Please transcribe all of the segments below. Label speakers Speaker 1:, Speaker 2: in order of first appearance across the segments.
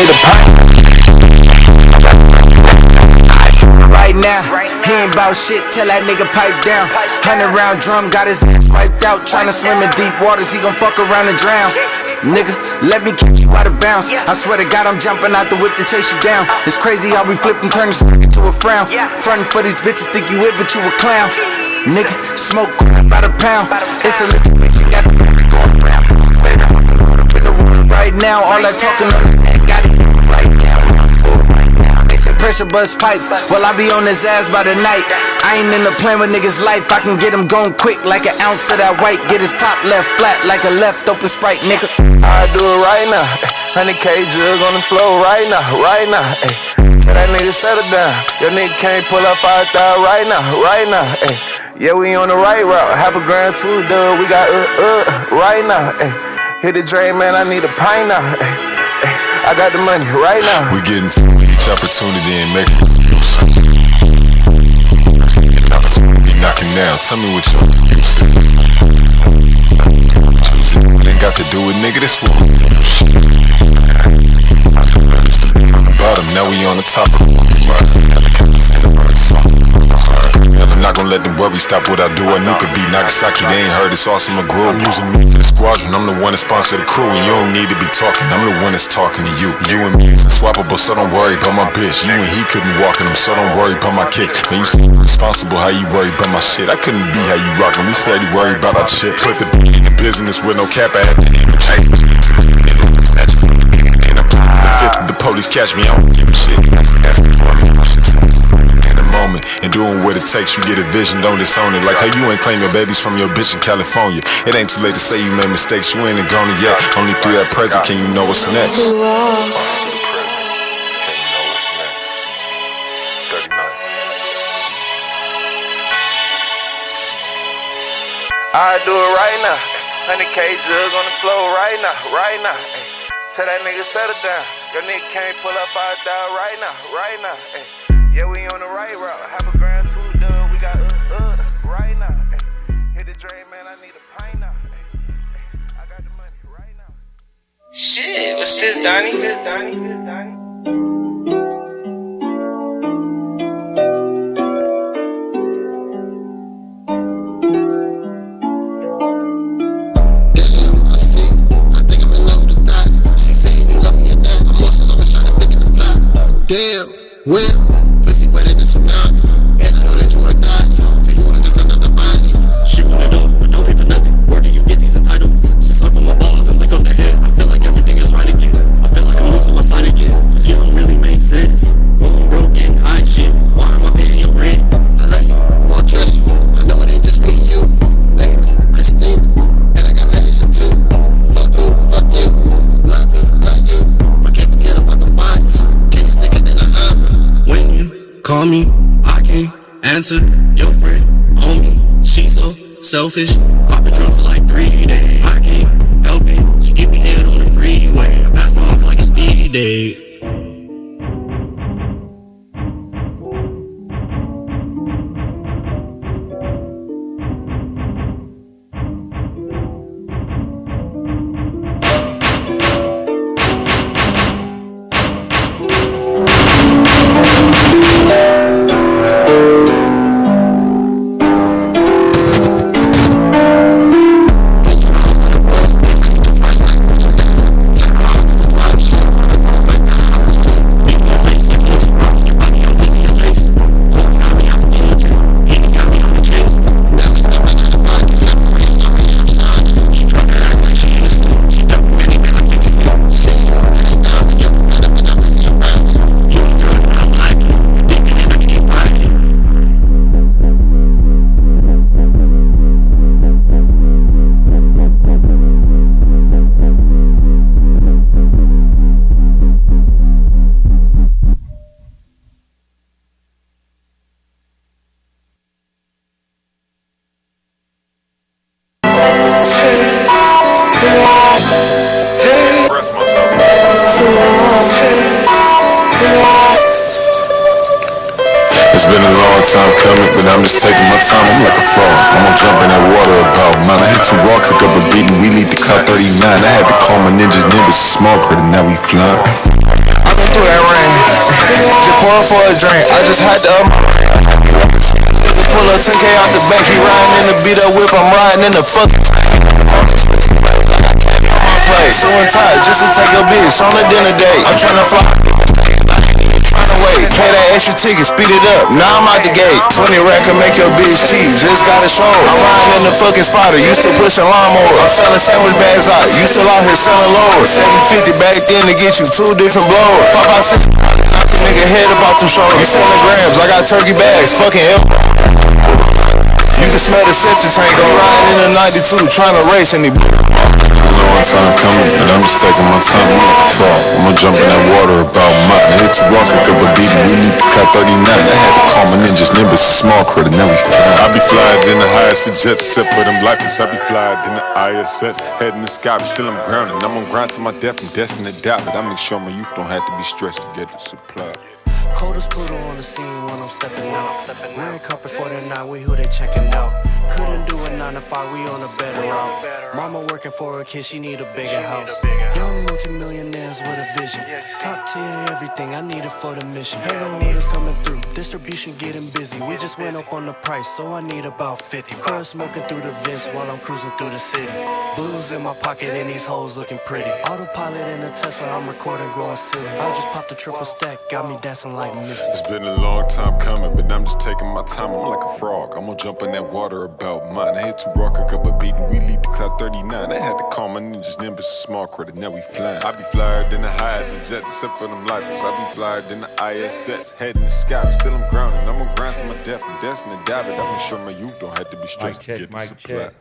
Speaker 1: need a pint. Right now, he ain't bout shit, tell that nigga pipe down. 100-round drum, got his ass wiped out. Tryna swim in deep waters, he gon' fuck around and drown. Nigga, let me kick you out of bounds. I swear to God, I'm jumping out the whip to chase you down. It's crazy how we flip and turn this into a frown. Frontin' for these bitches, think you it, but you a clown. Nigga, smoke by the pound. It's a little bitch, she got the baby going round. In the water right now, all that talking got it right now. They say pressure bust pipes, well I be on his ass by the night. I ain't in the plan with niggas' life, I can get him going quick like an ounce of that white. Get his top left flat like a left open Sprite, nigga.
Speaker 2: I do it right now, 100K jug on the floor right now, ayy. Tell that nigga settle down, your nigga can't pull up 5,000 right now, ayy. Yeah, we on the right route, half a grand too, dude, we got right now, ayy. Hit the drain, man, I need a pint now, ayy. I got the money right now.
Speaker 3: We getting to each opportunity and making excuses. An opportunity knocking down, tell me what your excuse is. Choosing what ain't got to do with nigga, this what we do. Used to be on the bottom, now we on the top of the rise. I'm not gonna let them worries stop what I do. I knew could be Nagasaki, they ain't heard it's awesome or grow. I'm using me for the squadron, I'm the one that sponsor the crew. And you don't need to be talking, I'm the one that's talking to you. You and me is unswappable, so don't worry about my bitch. You and he couldn't walk in them, so don't worry about my kicks. Man, you seem responsible, how you worry about my shit. I couldn't be how you rockin', we steady worry about our shit. Put the beat in the business with no cap, I had to end the chase. The fifth, the police catch me, I don't give a shit. Asking for me, in the moment, and doing what it takes. You get a vision, don't disown it. Like how you ain't claim your babies from your bitch in California. It ain't too late to say you made mistakes, you ain't gone yet. Only through that present can you know what's next.
Speaker 2: I do it right now, 100K jug on the floor right now, ayy. Tell that nigga settle down, your nigga can't pull up 5,000 right now, ayy. Yeah, we on the right route, half a grand too, dude, we got right now, ayy. Hit the drain, man, I need a pint now, ayy. I got the money right now.
Speaker 1: Shit, what's this, Donnie?
Speaker 4: Damn, well, pussy wetter than tsunami, and I know that you are dying. Till you want just another body. She wanna know, but don't pay for nothing. Where do you get these entitlements? She suck on my balls and lick on the head. I feel like everything is right again. I feel like I'm losing my sight again. Cause you don't really make sense. Going broke, getting high and shit. Why am I paying your rent? I love you, won't trust you. I know it ain't just me and you. Name it, Christina, and I got Asia too. Fuck who, fuck you. Love me, love you. But can't forget about the bodies. Can't stick it in a hammer. When you call me, I can't answer. Your friend on me, she so selfish. I've been drunk for like 3 days. I can't help it. She give me head on the freeway. I passed off like a speed date.
Speaker 3: It's been a long time coming, but I'm just taking my time. I'm like a frog, I'm gonna jump in that water about. Man, I hit too raw, cook up a beat and we leave the clock 39. I had to call my ninjas, niggas small critter, now we flying.
Speaker 2: through that rain. Just pouring for a drink. I just had to pull up 10K out the bank. He riding in the beat up whip. I'm riding in the fucking suing tight just to take a bitch on a dinner date. I'm tryna fly, tryna wait. Pay that extra ticket, speed it up. Now I'm out the gate. 20 rack can make your bitch cheap. Just got a show. I'm riding in the fucking spotter. Used to pushing lawnmower. I'm selling sandwich bags out. You still out here selling lower. 750 back then to get you 2 different blowers. 5 5 6. Knock a nigga head up off them shoulders. You selling grams. I got turkey bags. Fucking L. You can smell the septic tank. I'm riding in the 92 trying to race and he.
Speaker 3: Long time coming, but I'm just taking my time. I'ma jump in that water about my hit to walk a couple beating. We need to cut 39. I had to call my ninjas, nimbus, small critter, now we fly. I be flying in the highest of jets, except for them lifeless. I be flying in the ISS, head in the sky, but still I'm grounded. I'm on grind to my death, I'm destined to die, but I make sure my youth don't have to be stressed to get the supply.
Speaker 5: Coldest Pluto on the scene when I'm stepping out. Wearing carpet for the night, we who they checking out. Couldn't do a 9 to 5, we on a better route. Mama working for her kid, she need a bigger house. Young multi-millionaires with a vision. Top tier everything, I need it for the mission. Halo orders coming through, distribution getting busy. We just went up on the price, so I need about 50. Crud smoking through the vents while I'm cruising through the city. Blues in my pocket and these hoes looking pretty. Autopilot in a Tesla, I'm recording growing silly. I just popped a triple stack, got me dancing like Missy.
Speaker 3: It's been a long time coming, but I'm just taking my time. I'm like a frog, I'm gonna jump in that water about mine. I hit to rock a couple beating, we leap to cloud 39. I had to call my ninjas, nimbus, a small credit, now we flying. I be flyer than the highest of jets, except for them lifers. I be flyer than the ISS, head in the sky, but still I'm grounded. I'm on grind to my death, I'm destined to die, but I make sure my youth don't have to be stressed to get the supply.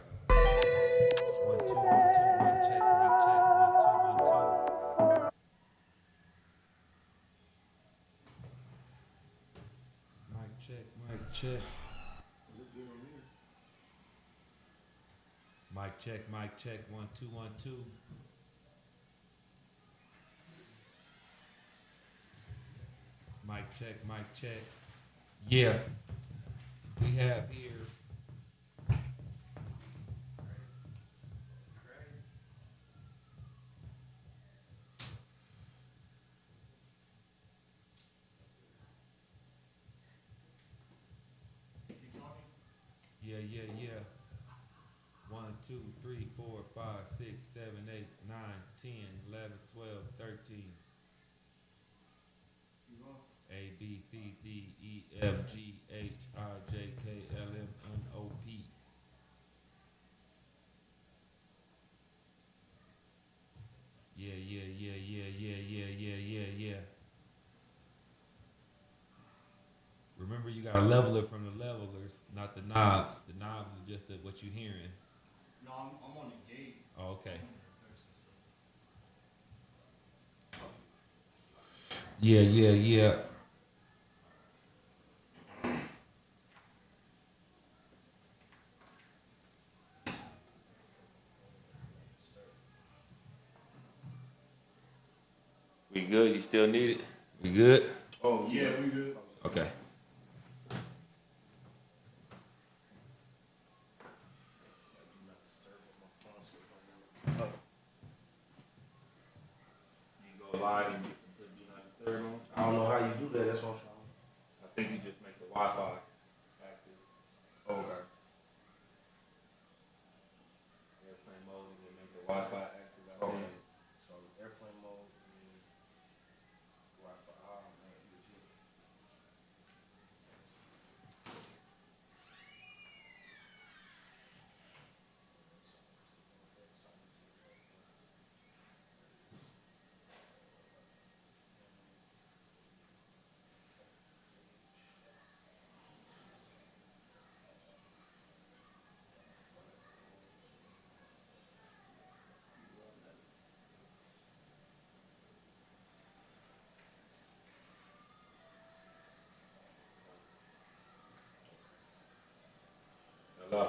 Speaker 6: Check. Mic check, 1 2 1 2. Mic check. Yeah, we have here. Yeah. 1 2 3 4 5 6 7 8 9 10 11 12 13. A B C D E F G H I J K L M N O P. Yeah. Remember, you gotta level it from the levelers, not the knobs. The knobs are just what you hearing.
Speaker 7: No, I'm on the gate.
Speaker 6: Oh, okay. Yeah. We good? You still need it? We good?
Speaker 7: Oh, yeah, we good.
Speaker 6: Okay.
Speaker 7: Live and put do not disturb on.
Speaker 8: I don't know how you do that. That's what I'm trying.
Speaker 7: I think you just make the Wi-Fi active.
Speaker 8: Okay.
Speaker 7: Airplane mode and then make the Wi-Fi active.
Speaker 8: Okay. So airplane mode and Wi-Fi. Oh man, legit.
Speaker 7: Hello.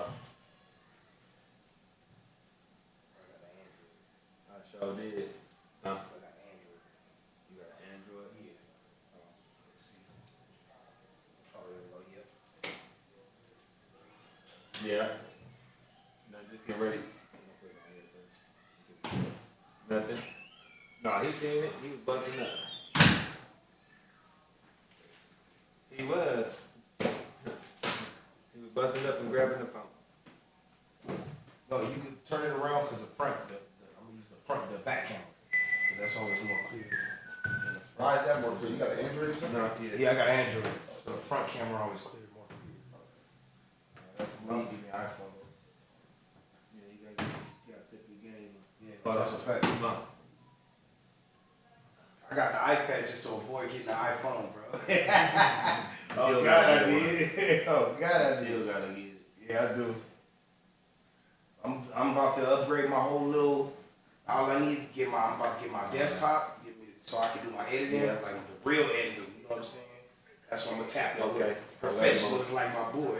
Speaker 7: I sure did. Huh?
Speaker 8: I got Android.
Speaker 7: You got an Android?
Speaker 8: Yeah. Let's see. Oh, there we go. Yeah.
Speaker 7: Yeah. No, just get ready. Nothing? No, he seen it. He was busting up. He was. He was busting up and grabbing the phone.
Speaker 8: No, you could turn it around because the front, I'm gonna use the back camera, because that's always more clear. Why is that more clear? You got an Android or something?
Speaker 7: No,
Speaker 8: Yeah, I got an Android. So the front camera always clear, more clear. That's easy, the iPhone.
Speaker 7: Yeah, you gotta set your game up.
Speaker 8: Yeah, that's a fact. I got the iPad just to avoid getting the iPhone, bro. Oh God, I did. Oh God, I did.
Speaker 7: Still gotta get it.
Speaker 8: Yeah, I do. I'm about to upgrade my whole little. All I need I'm about to get my desktop, so I can do my editing, like the real editing. You know what I'm saying? That's what I'm gonna tap into.
Speaker 7: Okay.
Speaker 8: Professional is like my boy. You know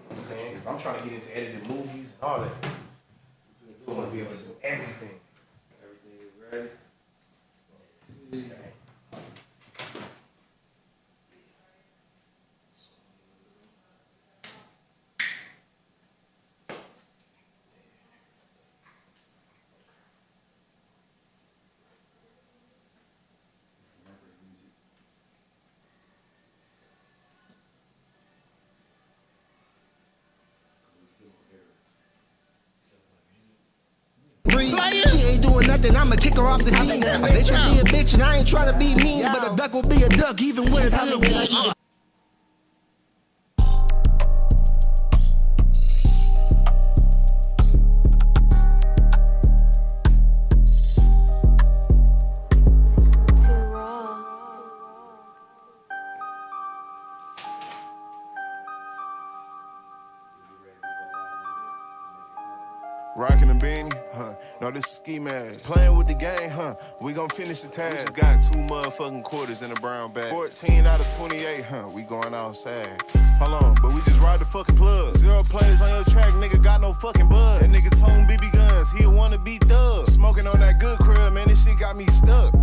Speaker 8: what I'm saying? Because I'm trying to get into editing movies and all that. I want to be able to do everything.
Speaker 7: Everything is ready.
Speaker 9: She ain't doing nothing, I'ma kick her off the team. A bitch will be a bitch and I ain't trying to be mean, but a duck will be a duck even when it's Halloween.
Speaker 2: Rockin' the beanie, huh? No, this is ski mask. Playing with the game, huh? We gon' finish the task. We just got 2 motherfucking quarters in a brown bag. 14 out of 28, huh? We going outside. Hold on, but we just ride the fucking plug. 0 players on your track, nigga got no fucking buzz. That nigga told BB guns, he'll wanna be thug. Smoking on that good crib, man, this shit got me stuck.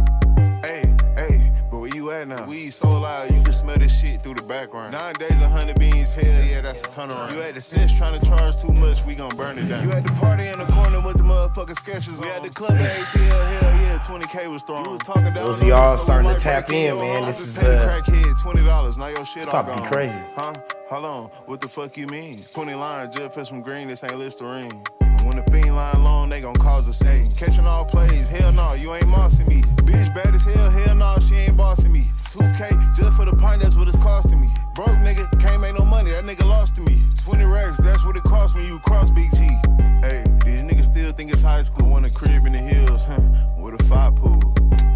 Speaker 2: Hey, but where you at now? The weed so loud, you can smell this shit through the background. Nowadays, 100 beans, hell yeah, that's a turnaround. You at the sense trying to charge too much, we gon' burn it down. You at the party in the corner with the motherfucking sketches. We at the club at ATL, hell yeah, 20K was thrown. You was talking down.
Speaker 8: Those of y'all starting to tap in, man. This is
Speaker 2: crackhead, $20, now your shit
Speaker 8: it's about to be crazy.
Speaker 2: Huh? Hold on, what the fuck you mean? 20 lines just for some green, this ain't Listerine. When the fiend line long, they gon' cause a scene. Catching all plays, hell no, you ain't mossing me. Bitch bad as hell no, she ain't bossing me. 2K just for the pint, that's what it's costing me. Broke nigga, can't make no money, that nigga lost to me. 20 racks, that's what it cost when you cross Big G. Hey, these niggas still think it's high school. Want a crib in the hills, with a 5 pool.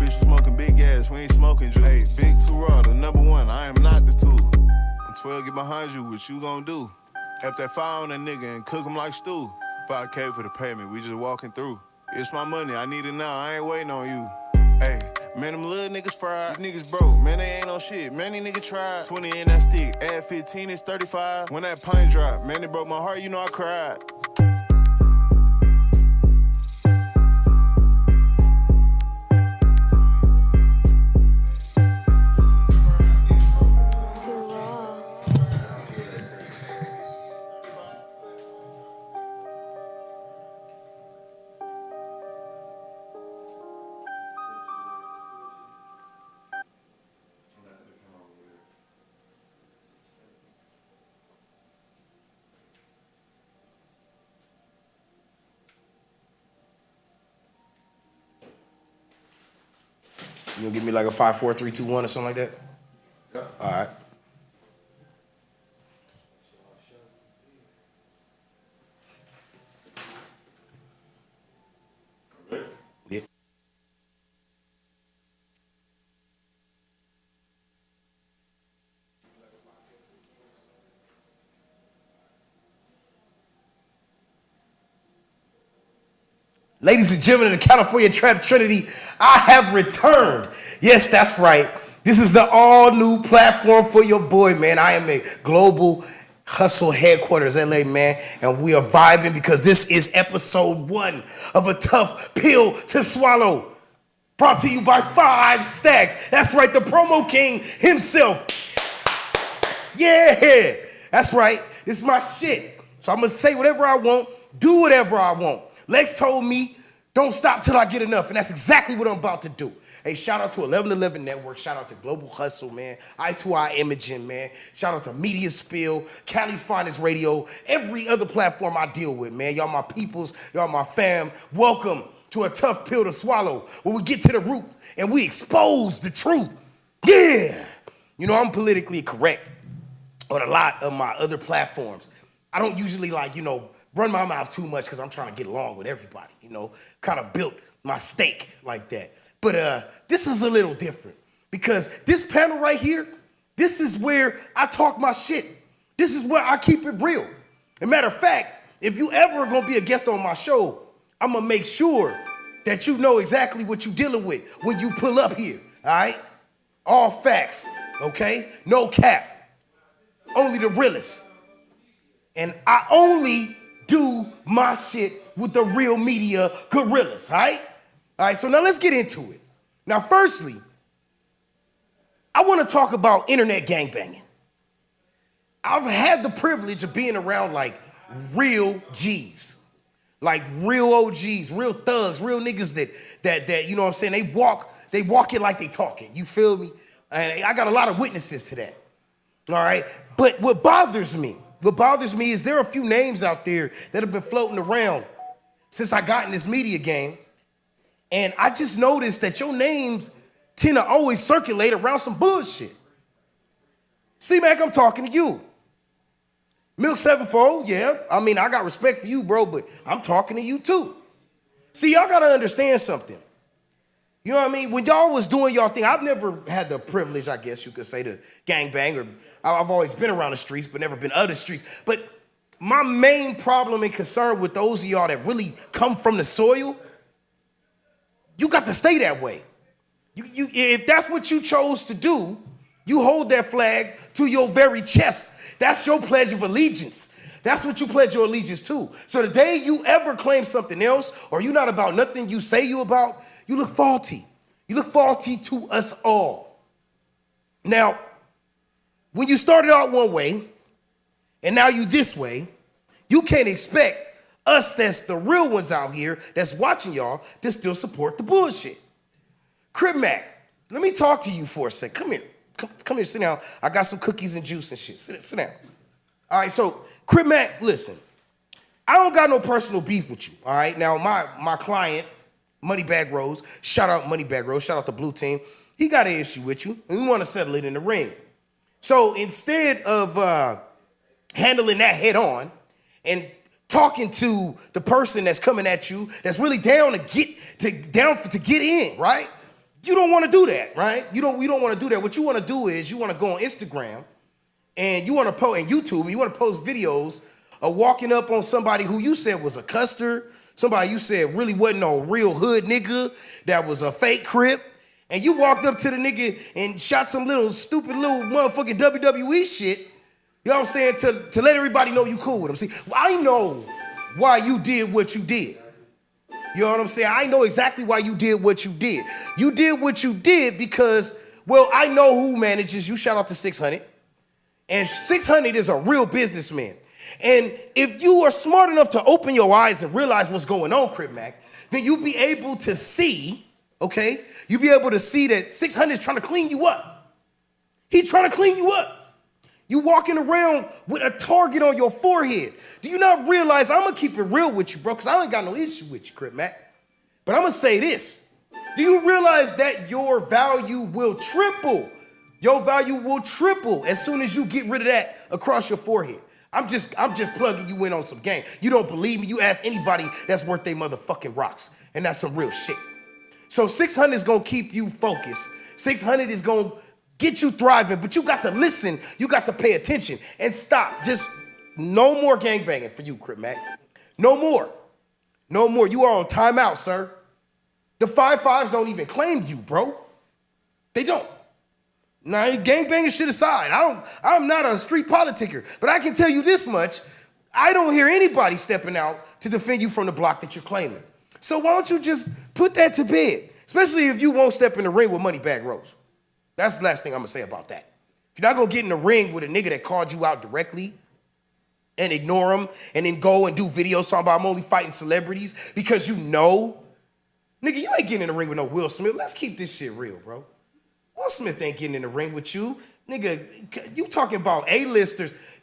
Speaker 2: Bitch was smoking big ass, we ain't smoking juice. Hey, big 2 raw, the number 1, I am not the 2. When 12 get behind you, what you gon' do? Up that fire on that nigga and cook him like stew. 5K for the payment, we just walking through. It's my money, I need it now, I ain't waiting on you. Hey, man, them little niggas fried. These niggas broke, man, they ain't no shit. Man, these niggas tried. 20 in that stick, add 15 is 35. When that pint dropped, man, it broke my heart, you know I cried.
Speaker 8: You gonna give me like a 5, 4, 3, 2, 1 or something like that? Yeah. All right. Yeah. Ladies and gentlemen of the California Trap Trinity, I have returned. Yes, that's right. This is the all-new platform for your boy, man. I am a global hustle headquarters, LA, man, and we are vibing because this is episode 1 of a tough pill to swallow. Brought to you by 5 Staxx. That's right, the promo king himself. Yeah, that's right. This is my shit. So I'm going to say whatever I want, do whatever I want. Lex told me Don't stop till I get enough, and that's exactly what I'm about to do. Hey, shout out to 1111 Network. Shout out to Global Hustle, man. Eye2Eye Imaging, man. Shout out to Media Spill, Cali's Finest Radio, every other platform I deal with, man. Y'all my peoples, y'all my fam. Welcome to A Tough Pill to Swallow, where we get to the root and we expose the truth. Yeah! You know, I'm politically correct on a lot of my other platforms. I don't usually run my mouth too much because I'm trying to get along with everybody, kind of built my stake like that. But this is a little different because this panel right here, this is where I talk my shit. This is where I keep it real. As a matter of fact, if you ever gonna be a guest on my show, I'm gonna make sure that you know exactly what you're dealing with when you pull up here, all right? All facts, okay? No cap. Only the realest. And I only do my shit with the real media gorillas, all right? All right, so now let's get into it. Now, firstly, I want to talk about internet gangbanging. I've had the privilege of being around like real G's, like real OGs, real thugs, real niggas that you know what I'm saying, they walk it like they talking, you feel me? And I got a lot of witnesses to that, all right? But what bothers me is there are a few names out there that have been floating around since I got in this media game. And I just noticed that your names tend to always circulate around some bullshit. C-Mac, I'm talking to you. Milk 7-4, yeah. I mean, I got respect for you, bro, but I'm talking to you too. See, y'all gotta understand something. You know what I mean? When y'all was doing y'all thing, I've never had the privilege, I guess you could say, to gangbang, or I've always been around the streets, but never been other streets. But my main problem and concern with those of y'all that really come from the soil, you got to stay that way. If that's what you chose to do, you hold that flag to your very chest. That's your pledge of allegiance. That's what you pledge your allegiance to. So the day you ever claim something else, or you're not about nothing you say you about, you look faulty. You look faulty to us all. Now, when you started out one way, and now you this way, you can't expect us that's the real ones out here that's watching y'all to still support the bullshit. Crib Mac, let me talk to you for a sec. Come here. Come here, sit down. I got some cookies and juice and shit. Sit down. All right, so Crib Mac, listen. I don't got no personal beef with you, all right? Now, my client, Moneybag Rose, shout out Moneybag Rose, shout out the Blue Team, he got an issue with you, and we want to settle it in the ring. So instead of handling that head on and talking to the person that's coming at you, that's really down to get in, right? You don't want to do that, right? You don't want to do that. What you want to do is you want to go on Instagram and you want to post and YouTube, and you want to post videos of walking up on somebody who you said was a custer, somebody you said really wasn't no real hood nigga, that was a fake Crip, and you walked up to the nigga and shot some stupid little motherfucking WWE shit, you know what I'm saying, to let everybody know you cool with him. See, I know why you did what you did. You know what I'm saying? I know exactly why you did what you did. You did what you did because, well, I know who manages you. Shout out to 600. And 600 is a real businessman. And if you are smart enough to open your eyes and realize what's going on, Crib Mac, then you'll be able to see, okay? You'll be able to see that 600 is trying to clean you up. He's trying to clean you up. You walking around with a target on your forehead. Do you not realize, I'm going to keep it real with you, bro, because I ain't got no issue with you, Crip Mac. But I'm going to say this. Do you realize that your value will triple? Your value will triple as soon as you get rid of that across your forehead. I'm just plugging you in on some game. You don't believe me? You ask anybody that's worth their motherfucking rocks. And that's some real shit. So 600 is going to keep you focused. 600 is going to get you thriving, but you got to listen. You got to pay attention and stop. Just no more gangbanging for you, Crip Mac. No more. No more. You are on timeout, sir. The 5-5s don't even claim you, bro. They don't. Now, gangbanging shit aside, I'm not a street politicker, but I can tell you this much. I don't hear anybody stepping out to defend you from the block that you're claiming. So why don't you just put that to bed, especially if you won't step in the ring with Moneybag Rose. That's the last thing I'm going to say about that. If you're not going to get in the ring with a nigga that called you out directly and ignore him and then go and do videos talking about I'm only fighting celebrities because you know Nigga, you ain't getting in the ring with no Will Smith. Let's keep this shit real, bro. Will Smith ain't getting in the ring with you. Nigga, you talking about A-listers.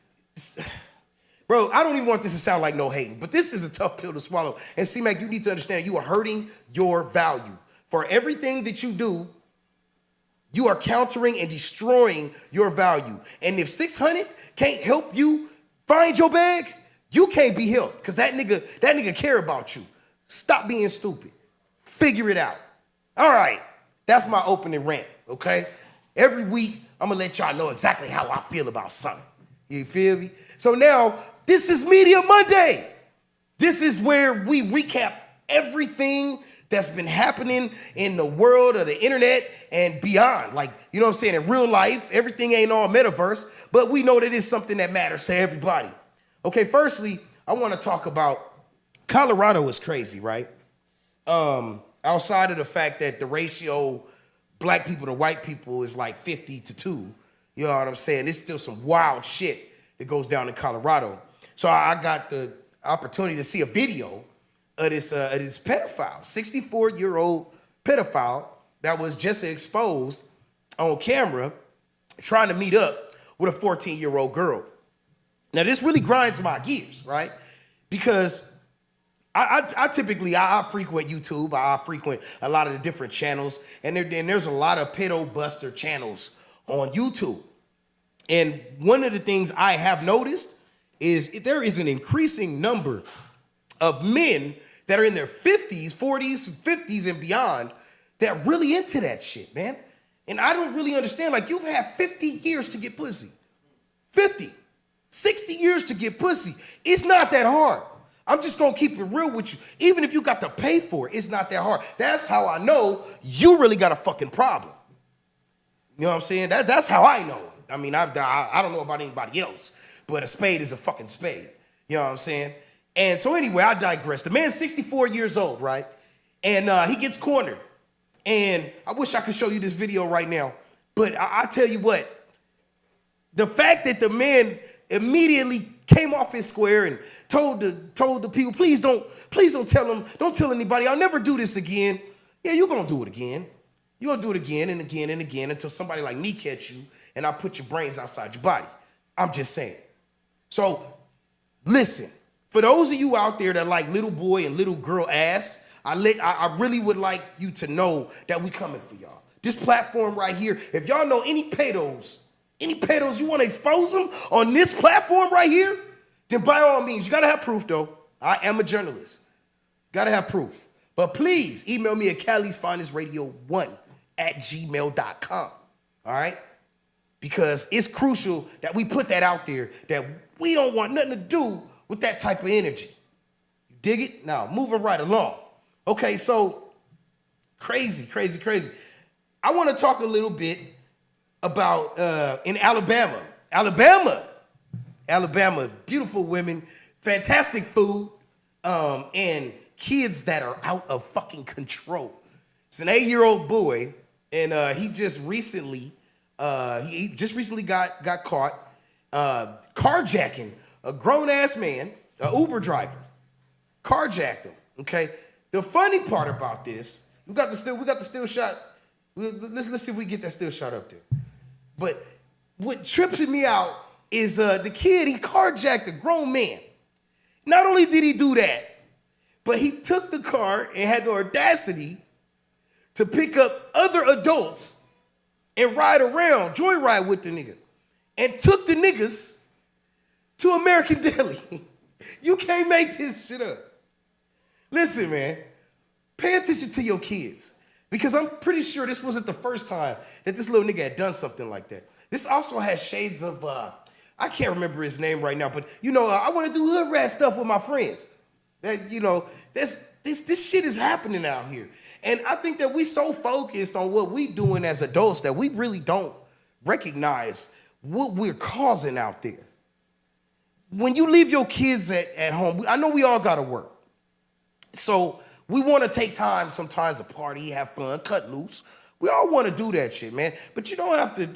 Speaker 8: Bro, I don't even want this to sound like no hating, but this is a tough pill to swallow. And C-Mac, you need to understand you are hurting your value. For everything that you do, you are countering and destroying your value. And if 600 can't help you find your bag, you can't be helped because that nigga care about you. Stop being stupid. Figure it out. All right, that's my opening rant, okay? Every week, I'm gonna let y'all know exactly how I feel about something. You feel me? So now, this is Media Monday. This is where we recap everything that's been happening in the world of the internet and beyond. Like, you know what I'm saying? In real life, everything ain't all metaverse, but we know that it's something that matters to everybody. Okay, firstly, I want to talk about Colorado is crazy, right? Outside of the fact that the ratio black people to white people is like 50-2, you know what I'm saying? There's still some wild shit that goes down in Colorado. So I got the opportunity to see a video of this pedophile, 64-year-old pedophile that was just exposed on camera trying to meet up with a 14-year-old girl. Now, this really grinds my gears, right? Because I typically frequent YouTube. I frequent a lot of the different channels, and there's a lot of pedo buster channels on YouTube. And one of the things I have noticed is there is an increasing number of men that are in their 50s, 40s, 50s, and beyond that really into that shit, man. And I don't really understand. Like, you've had 50 years to get pussy. 50, 60 years to get pussy. It's not that hard. I'm just going to keep it real with you. Even if you got to pay for it, it's not that hard. That's how I know you really got a fucking problem. You know what I'm saying? That's how I know it. I mean, I don't know about anybody else, but a spade is a fucking spade. You know what I'm saying? And so anyway, I digress. The man's 64 years old, right? And he gets cornered. And I wish I could show you this video right now. But I tell you what, the fact that the man immediately came off his square and told the people, please don't tell him, don't tell anybody, I'll never do this again. Yeah, you're gonna do it again. You're gonna do it again and again and again until somebody like me catch you and I put your brains outside your body. I'm just saying. So listen, for those of you out there that like little boy and little girl ass, I really would like you to know that we coming for y'all. This platform right here, if y'all know any pedos you want to expose them on this platform right here, then by all means, you got to have proof though. I am a journalist. Got to have proof. But please email me at Cali'sFinestRadio1@gmail.com. All right? Because it's crucial that we put that out there, that we don't want nothing to do with that type of energy. You dig it? Now, moving right along. Okay, so crazy. I want to talk a little bit about in Alabama, beautiful women, fantastic food, and kids that are out of fucking control. It's an 8-year-old boy, and he just recently got caught carjacking a grown-ass man, an Uber driver, carjacked him. Okay. The funny part about this, we got the still shot. Let's see if we get that still shot up there. But what trips me out is the kid, he carjacked a grown man. Not only did he do that, but he took the car and had the audacity to pick up other adults and ride around, joyride with the nigga, and took the niggas to American Deli. You can't make this shit up. Listen, man, pay attention to your kids, because I'm pretty sure this wasn't the first time that this little nigga had done something like that. This also has shades of, I can't remember his name right now, but, I want to do hood rat stuff with my friends. That, this shit is happening out here. And I think that we so focused on what we doing as adults that we really don't recognize what we're causing out there. When you leave your kids at home, I know we all got to work. So we want to take time sometimes to party, have fun, cut loose. We all want to do that shit, man. But you don't have to,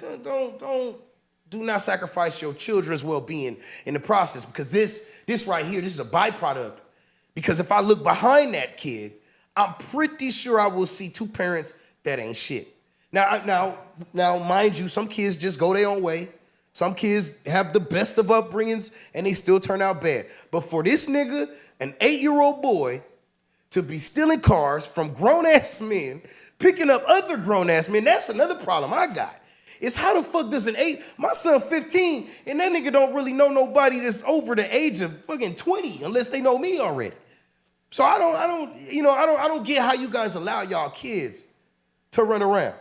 Speaker 8: do not sacrifice your children's well-being in the process, because this right here, this is a byproduct. Because if I look behind that kid, I'm pretty sure I will see two parents that ain't shit. Now, mind you, some kids just go their own way. Some kids have the best of upbringings and they still turn out bad. But for this nigga, an 8-year-old boy, to be stealing cars from grown-ass men, picking up other grown-ass men, that's another problem I got. Is how the fuck does my son 15, and that nigga don't really know nobody that's over the age of fucking 20 unless they know me already. So I don't get how you guys allow y'all kids to run around.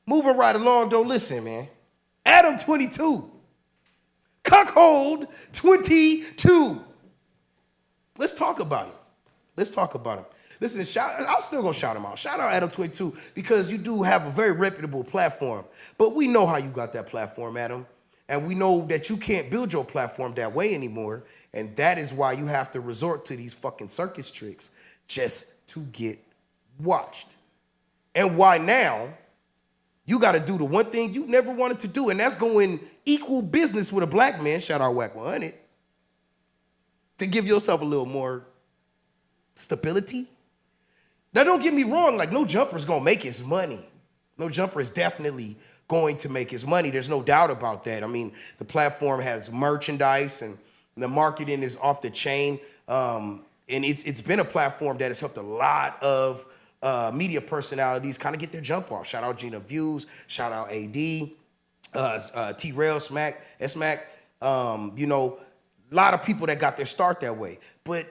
Speaker 8: Moving right along, don't listen, man. Adam 22. Cuckold 22. Let's talk about it. Listen, I'm still gonna shout him out. Shout out Adam 22 because you do have a very reputable platform. But we know how you got that platform, Adam. And we know that you can't build your platform that way anymore. And that is why you have to resort to these fucking circus tricks just to get watched. And why now you got to do the one thing you never wanted to do, and that's go in equal business with a black man, shout out Whack 100, to give yourself a little more stability. Now, don't get me wrong, like no jumper's going to make his money. No jumper is definitely going to make his money. There's no doubt about that. I mean, the platform has merchandise and the marketing is off the chain. And it's been a platform that has helped a lot of media personalities kind of get their jump off. Shout out Gina Views, shout out AD, T-Rail, Smack, S-Mac. A lot of people that got their start that way. But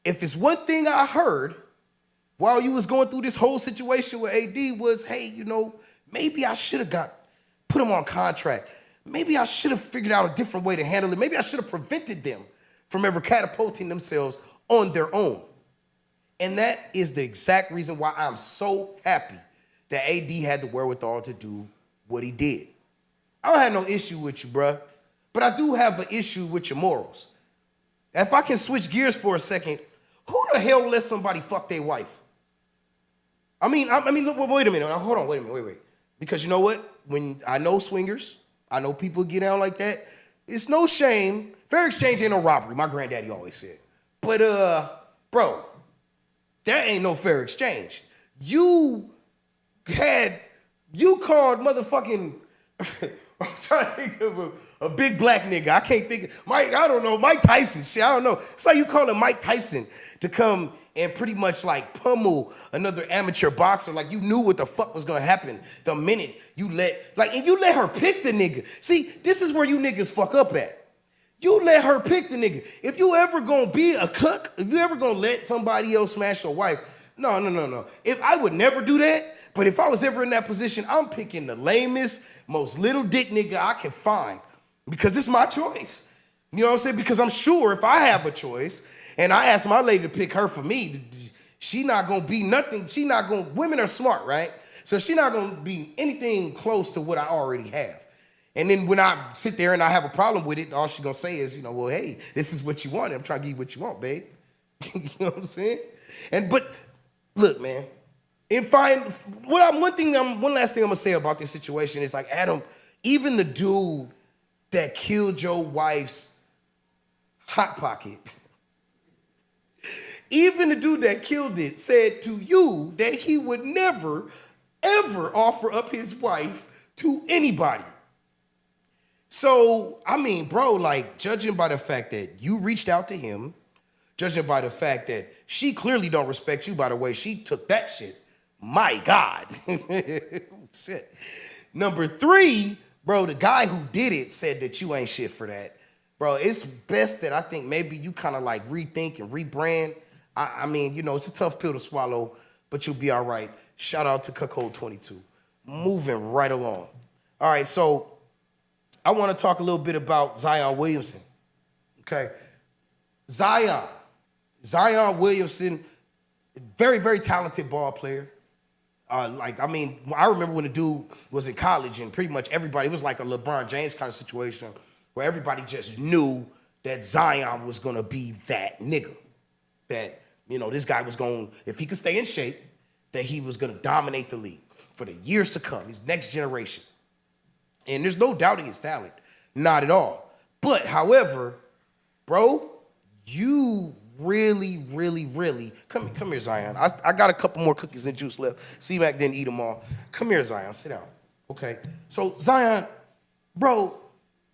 Speaker 8: if it's one thing I heard while you was going through this whole situation with AD was, hey, maybe I should have put him on contract. Maybe I should have figured out a different way to handle it. Maybe I should have prevented them from ever catapulting themselves on their own. And that is the exact reason why I'm so happy that AD had the wherewithal to do what he did. I don't have no issue with you, bruh, but I do have an issue with your morals. If I can switch gears for a second, who the hell lets somebody fuck their wife? I mean, look, wait a minute. Hold on, wait. Because you know what? When I know swingers, I know people get down like that. It's no shame. Fair exchange ain't no robbery. My granddaddy always said. But, bro, that ain't no fair exchange. You called motherfucking, I'm trying to think of a big black nigga. I can't think of, Mike Tyson. Shit, I don't know. It's like you calling Mike Tyson to come and pretty much like pummel another amateur boxer. Like you knew what the fuck was gonna happen the minute you let her pick the nigga. See, this is where you niggas fuck up at. You let her pick the nigga. If you ever gonna be a cuck, if you ever gonna let somebody else smash your wife, no. If I would never do that, but if I was ever in that position, I'm picking the lamest, most little dick nigga I can find because it's my choice. You know what I'm saying? Because I'm sure if I have a choice and I ask my lady to pick her for me, she not gonna be nothing. Women are smart, right? So she not gonna be anything close to what I already have. And then when I sit there and I have a problem with it, all she's gonna say is, well, hey, this is what you want. I'm trying to give you what you want, babe. You know what I'm saying? But look, man, one last thing I'm gonna say about this situation is like, Adam, even the dude that killed your wife's hot pocket, even the dude that killed it said to you that he would never, ever offer up his wife to anybody. So, I mean, bro, like, judging by the fact that you reached out to him, judging by the fact that she clearly don't respect you by the way she took that shit, my God. Shit. Number 3, bro, the guy who did it said that you ain't shit for that. Bro, it's best that I think maybe you kind of like rethink and rebrand. I mean, it's a tough pill to swallow, but you'll be all right. Shout out to Cuckold 22. Moving right along. All right, so I want to talk a little bit about Zion Williamson. Okay. Zion Williamson, very, very talented ball player. I remember when the dude was in college and pretty much everybody, it was like a LeBron James kind of situation where everybody just knew that Zion was going to be that nigga. That, this guy was going, if he could stay in shape, that he was going to dominate the league for the years to come, his next generation. And there's no doubting his talent, not at all. But, however, bro, you really, really, really, come here, Zion. I got a couple more cookies and juice left. C-Mac didn't eat them all. Come here, Zion, sit down, okay? So, Zion, bro,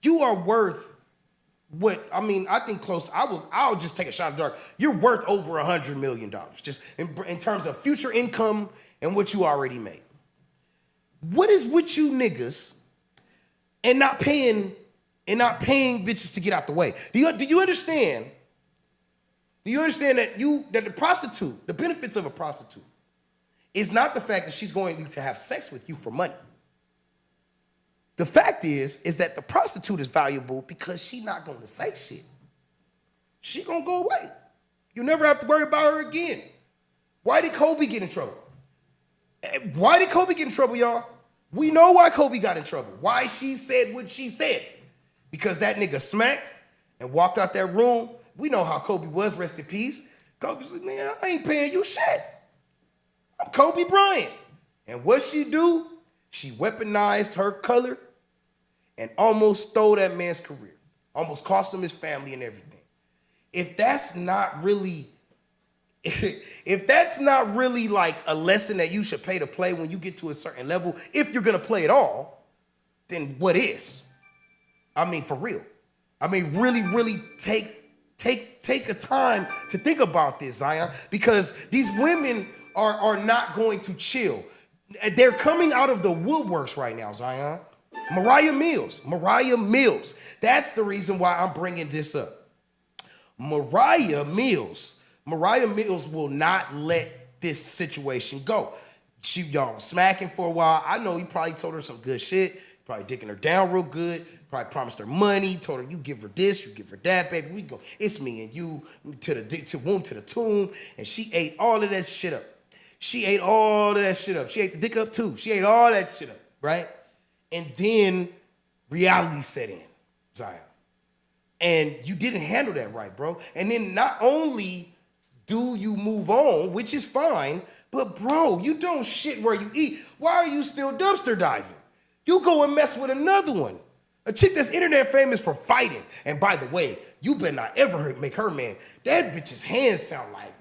Speaker 8: you are worth what, I mean, I think close, I'll just take a shot in the dark. You're worth over $100 million, just in terms of future income and what you already made. What is with you niggas and not paying bitches to get out the way? Do you understand? Do you understand that the prostitute, the benefits of a prostitute, is not the fact that she's going to have sex with you for money. The fact is that the prostitute is valuable because she's not going to say shit. She gonna go away. You'll never have to worry about her again. Why did Kobe get in trouble? Why did Kobe get in trouble, y'all? We know why Kobe got in trouble. Why she said what she said. Because that nigga smacked and walked out that room. We know how Kobe was, rest in peace. Kobe's like, man, I ain't paying you shit. I'm Kobe Bryant. And what she do? She weaponized her color and almost stole that man's career. Almost cost him his family and everything. If that's not really like a lesson that you should pay to play when you get to a certain level, if you're gonna play it all, then what is? I mean, for real. I mean, really, really take a time to think about this, Zion, because these women are not going to chill. They're coming out of the woodworks right now, Zion. Mariah Mills. That's the reason why I'm bringing this up. Mariah Mills will not let this situation go. Y'all was smacking for a while. I know he probably told her some good shit. Probably dicking her down real good. Probably promised her money. Told her, you give her this, you give her that, baby. We go. It's me and you to the tomb. And she ate all of that shit up. She ate the dick up too. She ate all that shit up, right? And then reality set in, Zion. And you didn't handle that right, bro. And then not only do you move on, which is fine, but bro, you don't shit where you eat. Why are you still dumpster diving? You go and mess with another one. A chick that's internet famous for fighting. And by the way, you better not ever make her man. That bitch's hands sound like,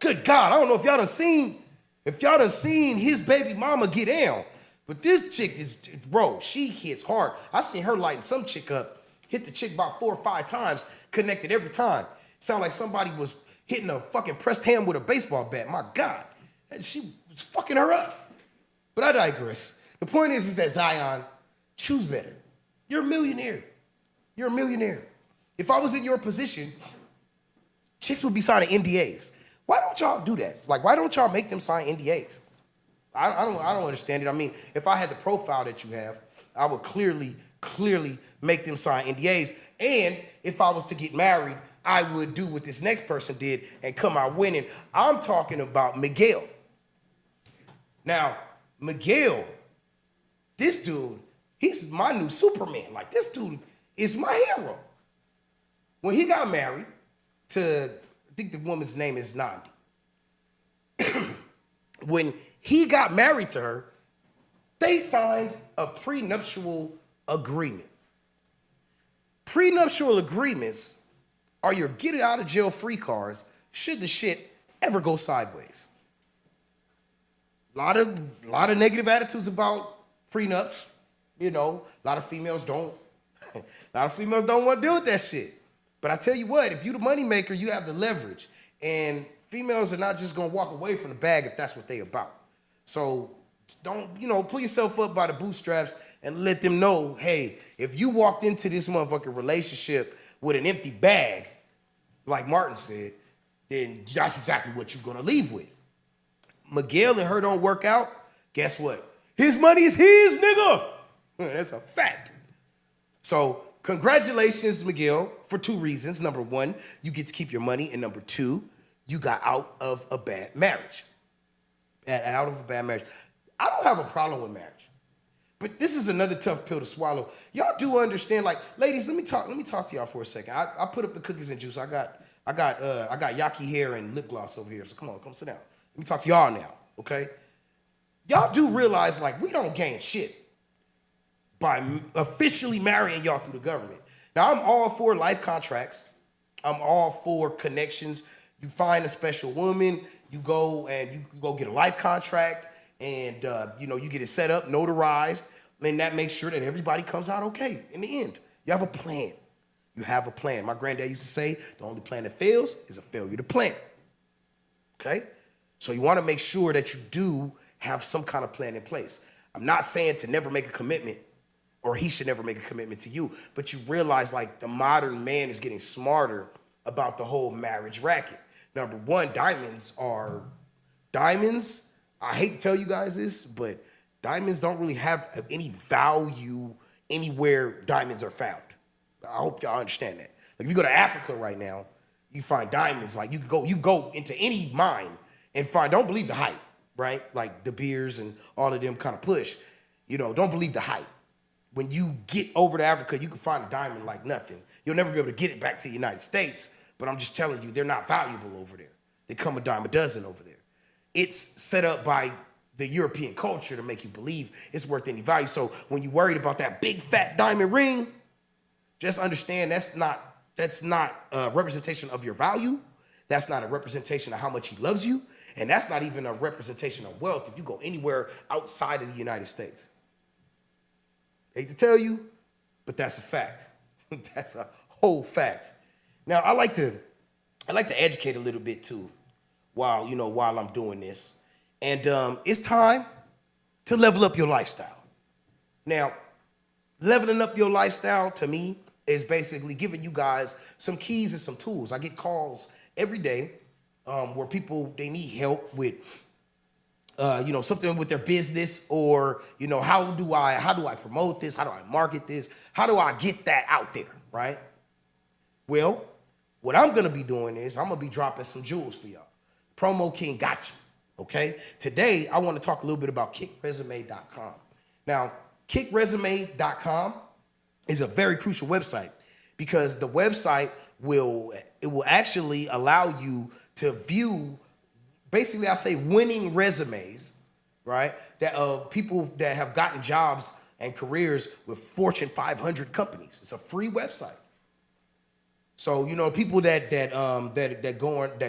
Speaker 8: good God, I don't know if y'all done seen his baby mama get down. But this chick is, bro, she hits hard. I seen her lighting some chick up, hit the chick about 4 or 5 times, connected every time. Sound like somebody was hitting a fucking pressed ham with a baseball bat. My God. And she was fucking her up. But I digress. The point is that Zion, choose better. You're a millionaire. If I was in your position, chicks would be signing NDAs. Why don't y'all do that? Like, why don't y'all make them sign NDAs? I don't understand it. I mean, if I had the profile that you have, I would clearly make them sign NDAs. And if I was to get married, I would do what this next person did and come out winning. I'm talking about Miguel. Now, Miguel, this dude, he's my new Superman. Like, this dude is my hero. When he got married to, I think the woman's name is Nandi. When he got married to her, they signed a prenuptial agreement. Prenuptial agreements are your get out of jail free cards should the shit ever go sideways. A lot of negative attitudes about prenups. You know, a lot of females don't want to deal with that shit. But I tell you what, if you the money maker, you have the leverage. And females are not just gonna walk away from the bag if that's what they about. So don't, pull yourself up by the bootstraps and let them know, hey, if you walked into this motherfucking relationship with an empty bag, like Martin said, then that's exactly what you're gonna leave with. Miguel and her don't work out, guess what? His money is his, nigga. That's a fact. So congratulations, Miguel, for 2 reasons. Number 1, you get to keep your money. And number 2, you got out of a bad marriage. I don't have a problem with marriage. But this is another tough pill to swallow. Y'all do understand, like, ladies, let me talk to y'all for a second. I put up the cookies and juice. I got yaki hair and lip gloss over here. So come sit down. Let me talk to y'all now, okay? Y'all do realize, like, we don't gain shit by officially marrying y'all through the government. Now, I'm all for life contracts. I'm all for connections. You find a special woman, you go and you go get a life contract, and you get it set up, notarized, and that makes sure that everybody comes out okay in the end. You have a plan. You have a plan. My granddad used to say, the only plan that fails is a failure to plan. Okay? So you want to make sure that you do have some kind of plan in place. I'm not saying to never make a commitment, or he should never make a commitment to you, but you realize like the modern man is getting smarter about the whole marriage racket. Number one, diamonds. I hate to tell you guys this, but diamonds don't really have any value anywhere diamonds are found. I hope y'all understand that. Like if you go to Africa right now, you find diamonds. Like you go into any mine and find, don't believe the hype, right? Like De Beers and all of them kind of push. Don't believe the hype. When you get over to Africa, you can find a diamond like nothing. You'll never be able to get it back to the United States, but I'm just telling you, they're not valuable over there. They come a dime a dozen over there. It's set up by the European culture to make you believe it's worth any value. So when you're worried about that big fat diamond ring, just understand that's not a representation of your value. That's not a representation of how much he loves you. And that's not even a representation of wealth if you go anywhere outside of the United States. Hate to tell you, but that's a fact. That's a whole fact. Now, I like to educate a little bit too while I'm doing this. And it's time to level up your lifestyle. Now, leveling up your lifestyle to me is basically giving you guys some keys and some tools. I get calls every day where people, they need help with something with their business, or how do I promote this? How do I market this? How do I get that out there, right? Well, what I'm gonna be doing is I'm gonna be dropping some jewels for y'all. Promo King got you, okay? Today, I wanna talk a little bit about kickresume.com. Now, kickresume.com is a very crucial website because the website will actually allow you to view, basically I say winning resumes, right? That of people that have gotten jobs and careers with Fortune 500 companies. It's a free website. So people that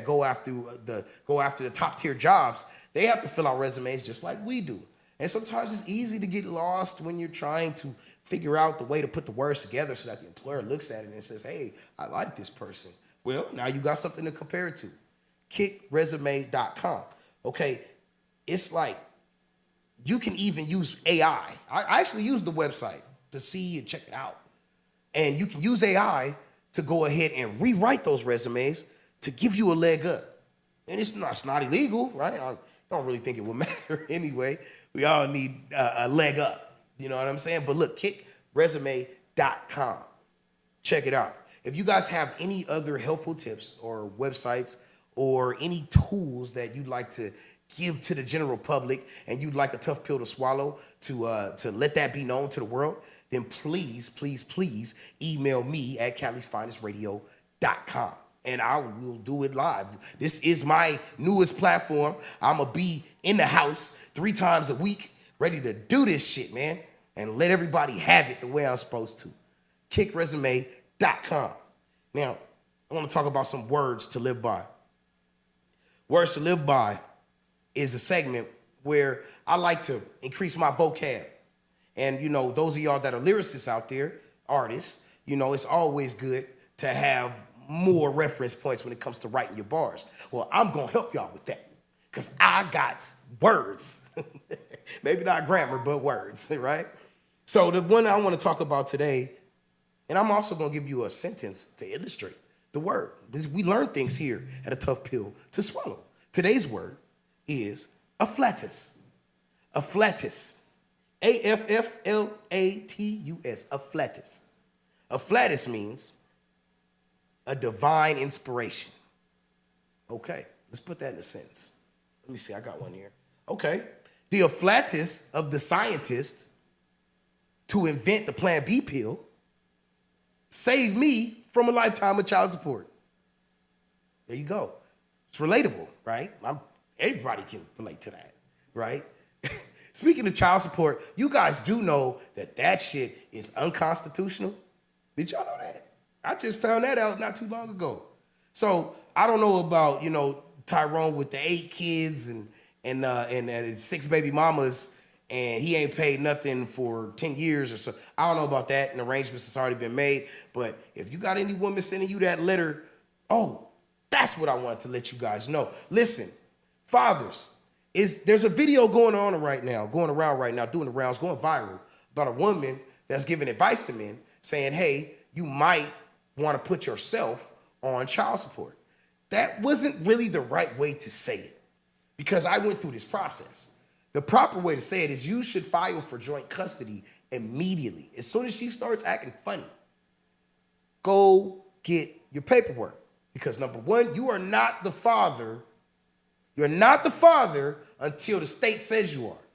Speaker 8: go after the top tier jobs, they have to fill out resumes just like we do. And sometimes it's easy to get lost when you're trying to figure out the way to put the words together so that the employer looks at it and says, hey, I like this person. Well, now you got something to compare it to. kickresume.com. Okay, it's like you can even use AI. I actually use the website to see and check it out. And you can use AI to go ahead and rewrite those resumes to give you a leg up. And it's not illegal, right? I don't really think it will matter anyway. We all need a leg up. You know what I'm saying? But look, kickresume.com. Check it out. If you guys have any other helpful tips or websites or any tools that you'd like to give to the general public and you'd like a tough pill to swallow to let that be known to the world, then please, please, please email me at Cali'sFinestRadio.com. And I will do it live. This is my newest platform. I'm going to be in the house 3 times a week, ready to do this shit, man, and let everybody have it the way I'm supposed to. kickresume.com. Now, I want to talk about some words to live by. Words to live by is a segment where I like to increase my vocab. And, those of y'all that are lyricists out there, artists, it's always good to have more reference points when it comes to writing your bars. Well, I'm going to help y'all with that because I got words. Maybe not grammar, but words, right? So the one I want to talk about today, and I'm also going to give you a sentence to illustrate the word. We learn things here at A Tough Pill to Swallow. Today's word is afflatus. Afflatus. A-F-F-L-A-T-U-S. Afflatus. Afflatus means a divine inspiration. Okay, let's put that in a sentence. Let me see, I got one here. Okay, the afflatus of the scientist to invent the Plan B pill saved me from a lifetime of child support. There you go. It's relatable, right? Everybody can relate to that, right? Speaking of child support, you guys do know that shit is unconstitutional. Did y'all know that? I just found that out not too long ago. So I don't know about, Tyrone with the 8 kids and 6 baby mamas, and he ain't paid nothing for 10 years or so. I don't know about that. An arrangements has already been made. But if you got any woman sending you that letter, that's what I wanted to let you guys know. Listen, fathers, there's a video going around right now, doing the rounds, going viral, about a woman that's giving advice to men saying, hey, you might want to put yourself on child support. That wasn't really the right way to say it, because I went through this process. The proper way to say it is you should file for joint custody immediately. As soon as she starts acting funny, go get your paperwork. Because number one, you are not the father. You're not the father until the state says you are.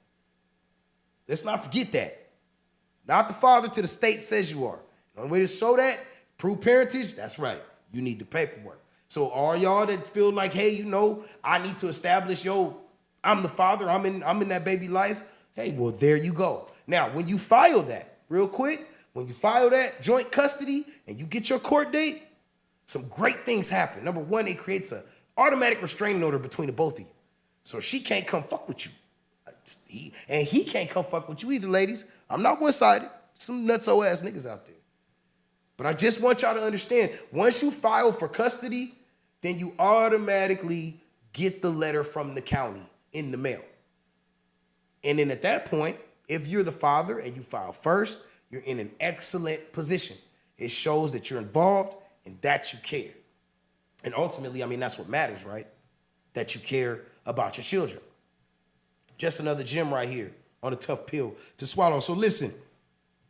Speaker 8: Let's not forget that. Not the father till the state says you are. The only way to show that, prove parentage, that's right. You need the paperwork. So all y'all that feel like, hey, I need to establish, I'm the father, I'm in that baby life. Hey, well, there you go. Now, when you file that, real quick, when you file that joint custody and you get your court date, some great things happen. Number one, it creates an automatic restraining order between the both of you. So she can't come fuck with you. He can't come fuck with you either, ladies. I'm not one-sided. Some nutso ass niggas out there. But I just want y'all to understand, once you file for custody, then you automatically get the letter from the county in the mail. And then at that point, if you're the father and you file first, you're in an excellent position. It shows that you're involved and that you care. And ultimately, that's what matters, right? That you care about your children. Just another gem right here on a tough pill to swallow. So listen,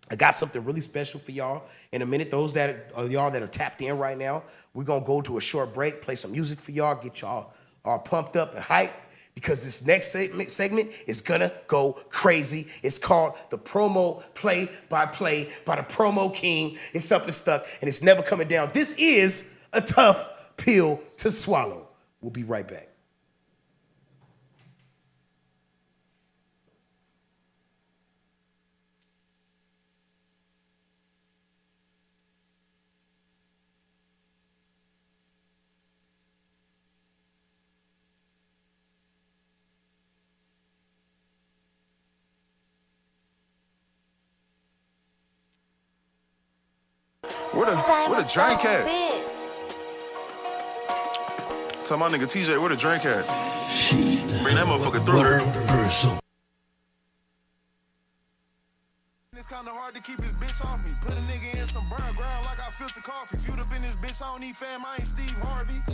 Speaker 8: I got something really special for y'all. In a minute, those y'all that are tapped in right now, we're going to go to a short break, play some music for y'all, get y'all all pumped up and hyped, because this next segment is going to go crazy. It's called the promo play-by-play by the promo king. It's up and stuck, and it's never coming down. This is a tough pill to swallow. We'll be right back.
Speaker 10: Where the drink at? Tell my nigga TJ where the drink at. Bring that motherfucker through. It's kinda hard to keep his bitch off me. Put a nigga in some burn ground like I filter coffee. Feud up in this bitch, I don't need fam, I ain't Steve Harvey.